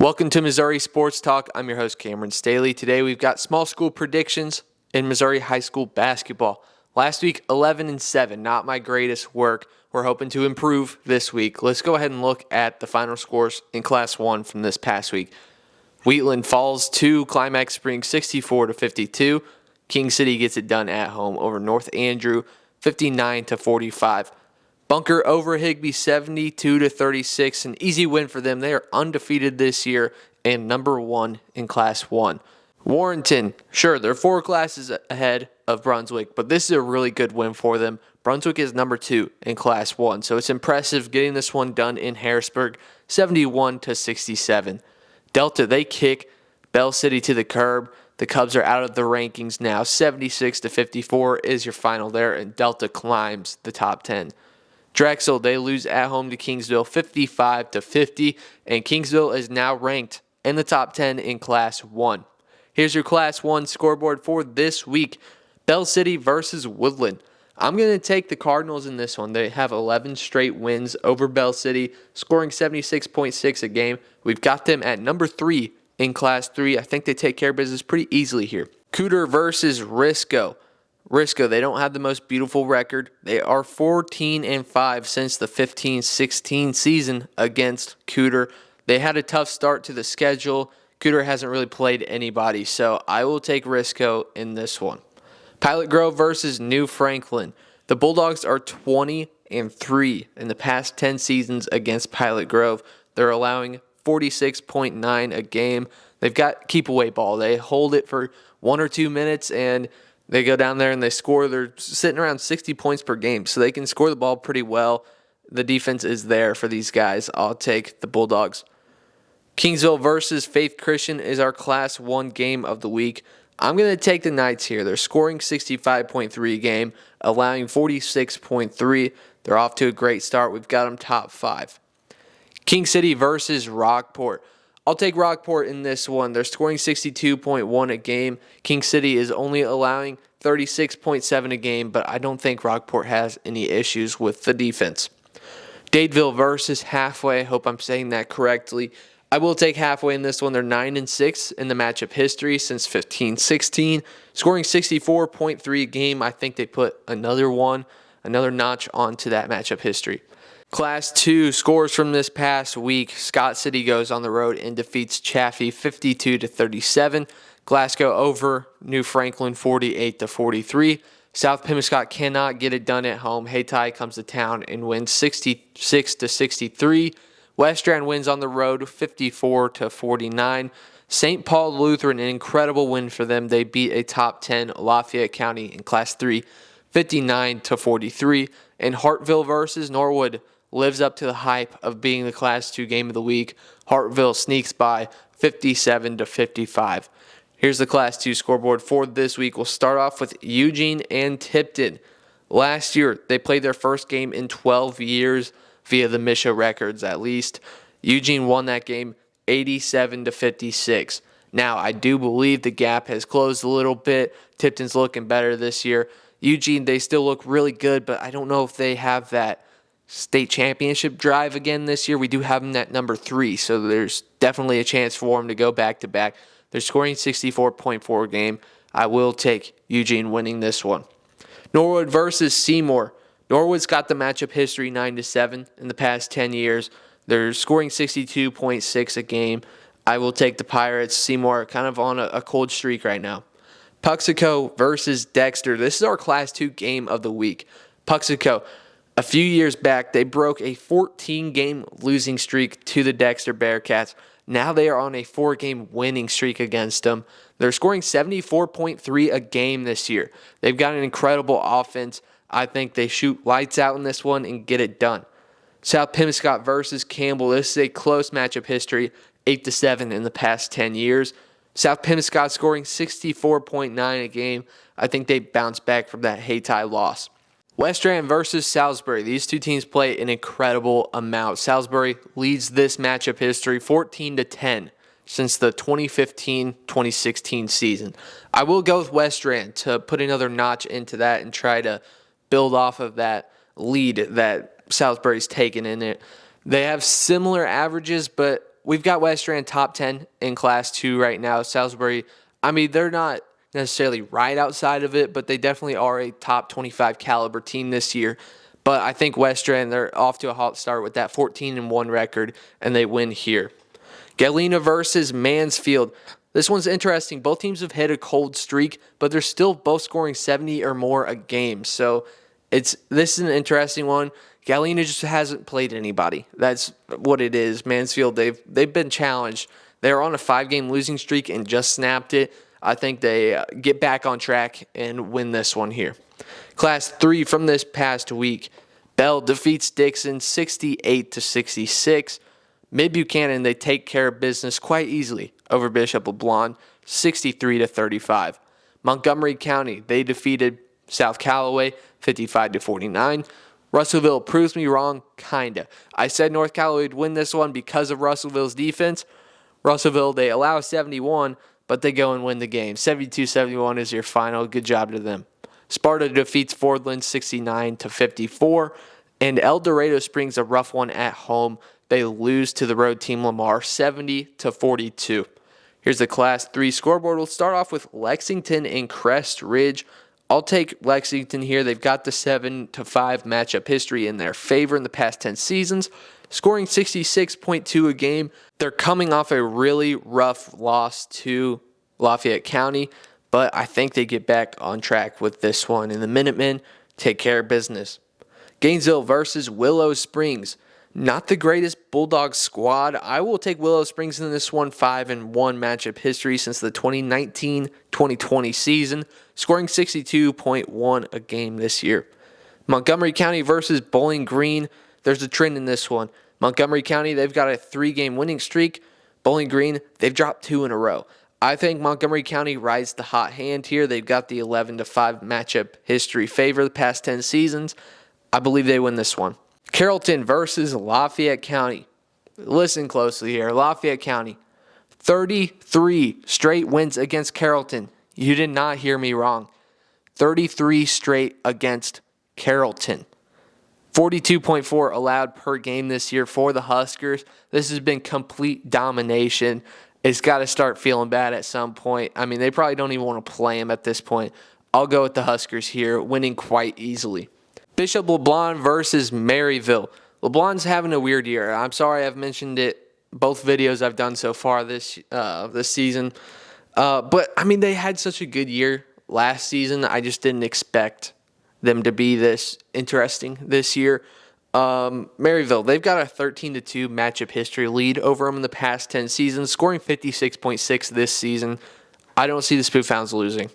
Welcome to Missouri Sports Talk. I'm your host, Cameron Staley. Today we've got small school predictions in Missouri high school basketball. Last week, 11-7, not my greatest work. We're hoping to improve this week. Let's go ahead and look at the final scores in Class 1 from this past week. Wheatland falls to Climax Springs 64-52. King City gets it done at home over North Andrew 59-45. Bunker over Higbee 72-36, an easy win for them. They are undefeated this year and number 1 in Class 1. Warrenton, sure, they're 4 classes ahead of Brunswick, but this is a really good win for them. Brunswick is number 2 in Class 1, so it's impressive getting this one done in Harrisburg, 71-67. Delta, they kick Bell City to the curb. The Cubs are out of the rankings now. 76-54 is your final there, and Delta climbs the top 10. Drexel, they lose at home to Kingsville 55-50, and Kingsville is now ranked in the top 10 in Class 1. Here's your Class 1 scoreboard for this week. Bell City versus Woodland. I'm going to take the Cardinals in this one. They have 11 straight wins over Bell City, scoring 76.6 a game. We've got them at number 3 in Class 3. I think they take care of business pretty easily here. Cooter versus Risco. Risco, they don't have the most beautiful record. They are 14-5 since the 15-16 season against Cooter. They had a tough start to the schedule. Cooter hasn't really played anybody, so I will take Risco in this one. Pilot Grove versus New Franklin. The Bulldogs are 20-3 in the past 10 seasons against Pilot Grove. They're allowing 46.9 a game. They've got keep away ball. They hold it for 1 or 2 minutes and they go down there and they score. They're sitting around 60 points per game, so they can score the ball pretty well. The defense is there for these guys. I'll take the Bulldogs. Kingsville versus Faith Christian is our Class 1 game of the week. I'm going to take the Knights here. They're scoring 65.3 a game, allowing 46.3. They're off to a great start. We've got them top 5. King City versus Rockport. I'll take Rockport in this one. They're scoring 62.1 a game. King City is only allowing 36.7 a game, but I don't think Rockport has any issues with the defense. Dadeville versus Halfway. Hope I'm saying that correctly. I will take Halfway in this one. They're 9-6 in the matchup history since 15-16, scoring 64.3 a game. I think they put another notch onto that matchup history. Class 2 scores from this past week. Scott City goes on the road and defeats Chaffee 52-37. Glasgow over New Franklin 48-43. South Pimmiscott cannot get it done at home. Hayti comes to town and wins 66-63. West Strand wins on the road 54-49. St. Paul Lutheran, an incredible win for them. They beat a top 10 Lafayette County in Class 3 59-43. And Hartville versus Norwood lives up to the hype of being the Class 2 game of the week. Hartville sneaks by 57-55. Here's the Class 2 scoreboard for this week. We'll start off with Eugene and Tipton. Last year, they played their first game in 12 years via the Misha records, at least. Eugene won that game 87-56. Now, I do believe the gap has closed a little bit. Tipton's looking better this year. Eugene, they still look really good, but I don't know if they have that state championship drive again this year. We do have them at number 3, so there's definitely a chance for them to go back-to-back. They're scoring 64.4 a game. I will take Eugene winning this one. Norwood versus Seymour. Norwood's got the matchup history 9-7 in the past 10 years. They're scoring 62.6 a game. I will take the Pirates. Seymour kind of on a cold streak right now. Puxico versus Dexter. This is our Class 2 game of the week. Puxico, a few years back, they broke a 14-game losing streak to the Dexter Bearcats. Now they are on a 4-game winning streak against them. They're scoring 74.3 a game this year. They've got an incredible offense. I think they shoot lights out in this one and get it done. South Pimmiscott versus Campbell. This is a close matchup history, 8-7 in the past 10 years. South Pimmiscott scoring 64.9 a game. I think they bounce back from that Hayti loss. West Strand versus Salisbury. These two teams play an incredible amount. Salisbury leads this matchup history 14-10 since the 2015-2016 season. I will go with West Strand to put another notch into that and try to build off of that lead that Salisbury's taken in it. They have similar averages, but we've got West Strand top 10 in Class 2 right now. Salisbury, I mean, they're not necessarily right outside of it, but they definitely are a top 25 caliber team this year. But I think West Strand, they're off to a hot start with that 14-1 record, and they win here. Galena versus Mansfield. This one's interesting. Both teams have hit a cold streak, but they're still both scoring 70 or more a game. So this is an interesting one. Galena just hasn't played anybody. That's what it is. Mansfield, they've been challenged. They're on a 5-game losing streak and just snapped it. I think they get back on track and win this one here. Class 3 from this past week. Bell defeats Dixon 68-66. Mid-Buchanan, they take care of business quite easily over Bishop LeBlanc, 63-35. Montgomery County, they defeated South Callaway, 55-49. Russellville proves me wrong, kinda. I said North Callaway would win this one because of Russellville's defense. Russellville, they allow 71, but they go and win the game. 72-71 is your final. Good job to them. Sparta defeats Fordland 69-54. And El Dorado Springs, a rough one at home. They lose to the road team Lamar 70-42. Here's the Class 3 scoreboard. We'll start off with Lexington and Crest Ridge. I'll take Lexington here. They've got the 7-5 matchup history in their favor in the past 10 seasons, scoring 66.2 a game. They're coming off a really rough loss to Lafayette County, but I think they get back on track with this one. And the Minutemen take care of business. Gainesville versus Willow Springs. Not the greatest Bulldogs squad. I will take Willow Springs in this one. 5-1 matchup history since the 2019-2020 season, scoring 62.1 a game this year. Montgomery County versus Bowling Green. There's a trend in this one. Montgomery County, they've got a 3-game winning streak. Bowling Green, they've dropped 2 in a row. I think Montgomery County rides the hot hand here. They've got the 11-5 matchup history favor the past 10 seasons. I believe they win this one. Carrollton versus Lafayette County. Listen closely here. Lafayette County, 33 straight wins against Carrollton. You did not hear me wrong. 33 straight against Carrollton. 42.4 allowed per game this year for the Huskers. This has been complete domination. It's got to start feeling bad at some point. I mean, they probably don't even want to play them at this point. I'll go with the Huskers here, winning quite easily. Bishop LeBlanc versus Maryville. LeBlanc's having a weird year. I'm sorry I've mentioned it both videos I've done so far this season. But, I mean, they had such a good year last season. I just didn't expect them to be this interesting this year. Maryville, they've got a 13-2 matchup history lead over them in the past 10 seasons, scoring 56.6 this season. I don't see the Spoof Hounds losing.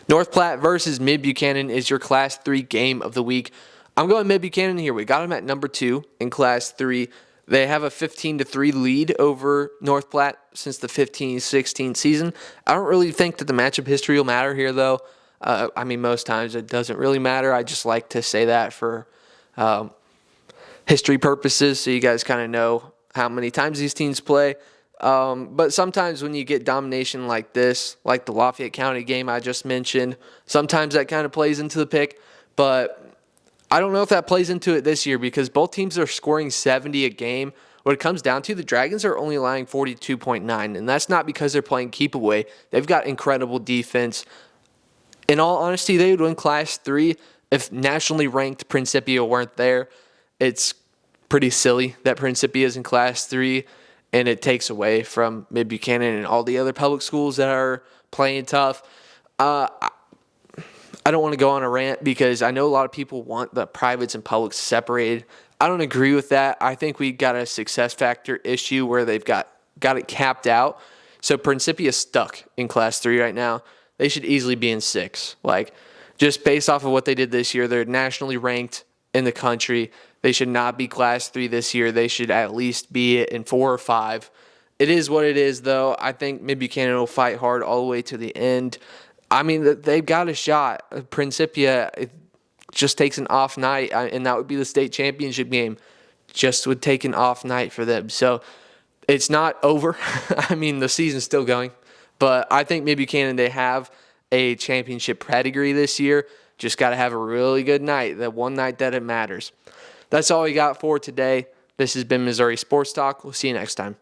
North Platte versus Mid-Buchanan is your Class 3 game of the week. I'm going Mid-Buchanan here. We got them at number 2 in Class 3. They have a 15-3 lead over North Platte since the 15-16 season. I don't really think that the matchup history will matter here, though. I mean, most times it doesn't really matter. I just like to say that for history purposes so you guys kind of know how many times these teams play. But sometimes when you get domination like this, like the Lafayette County game I just mentioned, sometimes that kind of plays into the pick. But I don't know if that plays into it this year because both teams are scoring 70 a game. What it comes down to, the Dragons are only allowing 42.9, and that's not because they're playing keep away. They've got incredible defense. In all honesty, they would win Class 3 if nationally ranked Principia weren't there. It's pretty silly that Principia is in Class 3. And it takes away from Mid-Buchanan and all the other public schools that are playing tough. I don't want to go on a rant because I know a lot of people want the privates and publics separated. I don't agree with that. I think we got a success factor issue where they've got it capped out. So Principia is stuck in Class 3 right now. They should easily be in 6. Like, just based off of what they did this year, they're nationally ranked in the country. They should not be Class 3 this year. They should at least be in 4 or 5. It is what it is, though. I think Mid-Buchanan will fight hard all the way to the end. I mean, they've got a shot. Principia, it just takes an off night, and that would be the state championship game. Just would take an off night for them. So it's not over. I mean, the season's still going. But I think Mid-Buchanan, they have a championship pedigree this year. Just got to have a really good night, that one night that it matters. That's all we got for today. This has been Missouri Sports Talk. We'll see you next time.